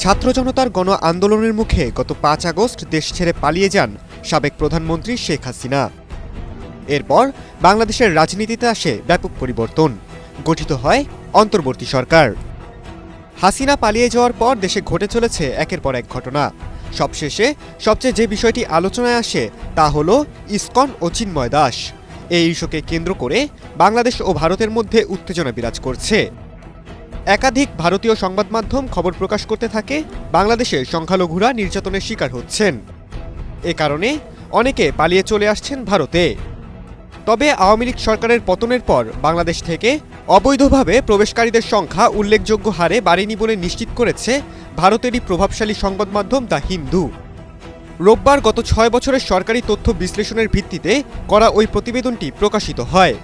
ছাত্র জনতার গণ আন্দোলনের মুখে গত ৫ আগস্ট দেশ ছেড়ে পালিয়ে যান সাবেক প্রধানমন্ত্রী শেখ হাসিনা। এরপর বাংলাদেশের রাজনীতিতে আসে ব্যাপক পরিবর্তন, গঠিত হয় অন্তর্বর্তী সরকার। হাসিনা পালিয়ে যাওয়ার পর দেশে ঘটে চলেছে একের পর এক ঘটনা। সবশেষে সবচেয়ে যে বিষয়টি আলোচনায় আসে তা হল ইসকন ও চিন্ময় দাস। এই ইস্যুকে কেন্দ্র করে বাংলাদেশ ও ভারতের মধ্যে উত্তেজনা বিরাজ করছে। একাধিক ভারতীয় সংবাদ মাধ্যম খবর প্রকাশ করতে থাকে বাংলাদেশে সংখ্যালঘুরা নির্যাতনের শিকার হচ্ছেন। এ কারণে অনেকে পালিয়ে চলে আসছেন ভারতে। তবে আওয়ামী লীগ সরকারের পতনের পর বাংলাদেশ থেকে অবৈধভাবে প্রবেশকারীদের সংখ্যা উল্লেখযোগ্য হারে বাড়েনি বলে নিশ্চিত করেছে ভারতেরই প্রভাবশালী সংবাদ মাধ্যম দ্য হিন্দু। রোববার গত ৬ বছরের সরকারি তথ্য বিশ্লেষণের ভিত্তিতে করা ওই প্রতিবেদনটি প্রকাশিত হয়।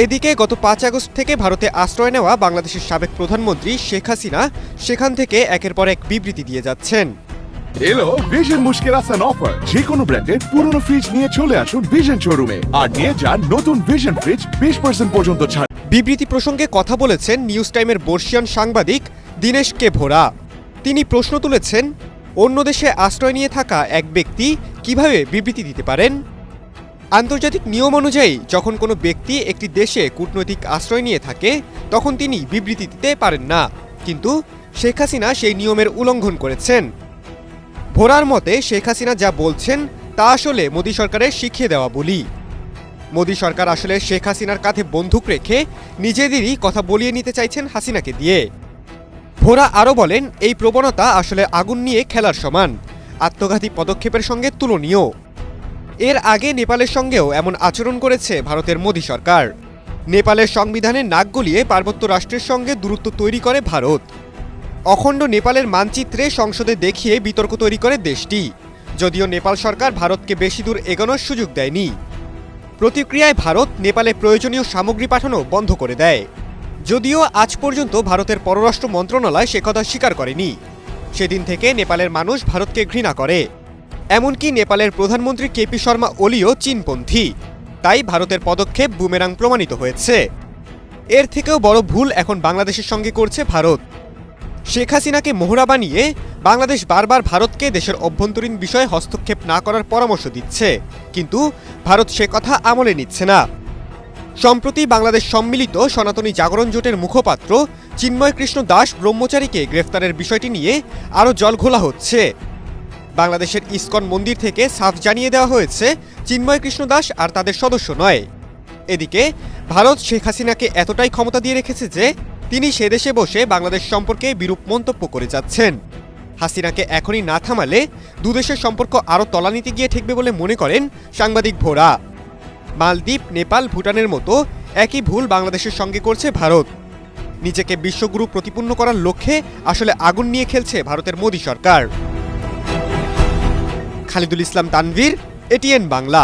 এদিকে গত ৫ আগস্ট থেকে ভারতে আশ্রয় নেওয়া বাংলাদেশের সাবেক প্রধানমন্ত্রী শেখ হাসিনা সেখান থেকে একের পর এক বিবৃতি দিয়ে যাচ্ছেন। এলো ভিশন মুশকিল আসান অফার। যে কোনো ব্র্যান্ডের পুরনো ফ্রিজ নিয়ে চলে আসুন ভিশন শোরুমে আর নিয়ে যান নতুন ভিশন ফ্রিজ 20% পর্যন্ত ছাড়। বিবৃতি প্রসঙ্গে কথা বলেছেন নিউজ টাইমের বর্ষিয়ান সাংবাদিক দীনেশ কে ভোরা। তিনি প্রশ্ন তুলেছেন, অন্য দেশে আশ্রয় নিয়ে থাকা এক ব্যক্তি কিভাবে বিবৃতি দিতে পারেন? আন্তর্জাতিক নিয়ম অনুযায়ী যখন কোনো ব্যক্তি একটি দেশে কূটনৈতিক আশ্রয় নিয়ে থাকে তখন তিনি বিবৃতি দিতে পারেন না, কিন্তু শেখ হাসিনা সেই নিয়মের উল্লঙ্ঘন করেছেন। ভোরার মতে শেখ হাসিনা যা বলছেন তা আসলে মোদী সরকারের শিখিয়ে দেওয়া বলি। মোদী সরকার আসলে শেখ হাসিনার কাঁধে বন্দুক রেখে নিজেদেরই কথা বলিয়ে নিতে চাইছেন হাসিনাকে দিয়ে। ভোরা আরও বলেন, এই প্রবণতা আসলে আগুন নিয়ে খেলার সমান, আত্মঘাতী পদক্ষেপের সঙ্গে তুলনীয়। এর আগে নেপালের সঙ্গেও এমন আচরণ করেছে ভারতের মোদী সরকার। নেপালের সংবিধানে নাক গলিয়ে পার্বত্য রাষ্ট্রের সঙ্গে দূরত্ব তৈরি করে ভারত। অখণ্ড নেপালের মানচিত্রে সংসদে দেখিয়ে বিতর্ক তৈরি করে দেশটি, যদিও নেপাল সরকার ভারতকে বেশি দূর এগোনোর সুযোগ দেয়নি। প্রতিক্রিয়ায় ভারত নেপালে প্রয়োজনীয় সামগ্রী পাঠানো বন্ধ করে দেয়। যদিও আজ পর্যন্ত ভারতের পররাষ্ট্র মন্ত্রণালয় সে কথা স্বীকার করেনি। সেদিন থেকে নেপালের মানুষ ভারতকে ঘৃণা করে। এমনকি নেপালের প্রধানমন্ত্রী কেপি শর্মা ওলিও চীনপন্থী। তাই ভারতের পদক্ষেপ বুমেরাং প্রমাণিত হয়েছে। এর থেকেও বড় ভুল এখন বাংলাদেশের সঙ্গে করছে ভারত। শেখ হাসিনাকে মোহরা বানিয়ে বাংলাদেশ বারবার ভারতকে দেশের অভ্যন্তরীণ বিষয়ে হস্তক্ষেপ না করার পরামর্শ দিচ্ছে, কিন্তু ভারত সে কথা আমলে নিচ্ছে না। সম্প্রতি বাংলাদেশ সম্মিলিত সনাতনী জাগরণ জোটের মুখপাত্র চিন্ময় কৃষ্ণ দাস ব্রহ্মচারীকে গ্রেফতারের বিষয়টি নিয়ে আরও জলঘোলা হচ্ছে। বাংলাদেশের ইসকন মন্দির থেকে সাফ জানিয়ে দেওয়া হয়েছে চিন্ময় কৃষ্ণ দাস আর তাদের সদস্য নয়। এদিকে ভারত শেখ হাসিনাকে এতটাই ক্ষমতা দিয়ে রেখেছে যে তিনি সে দেশে বসে বাংলাদেশ সম্পর্কে বিরূপ মন্তব্য করে যাচ্ছেন। হাসিনাকে এখনই না থামালে দুদেশের সম্পর্ক আরও তলানিতে গিয়ে ঠেকবে বলে মনে করেন সাংবাদিক ভোরা। মালদ্বীপ, নেপাল, ভুটানের মতো একই ভুল বাংলাদেশের সঙ্গে করছে ভারত। নিজেকে বিশ্বগুরু প্রতিপন্ন করার লক্ষ্যে আসলে আগুন নিয়ে খেলছে ভারতের মোদী সরকার। খালিদুল ইসলাম তানভীর, এটিএন বাংলা।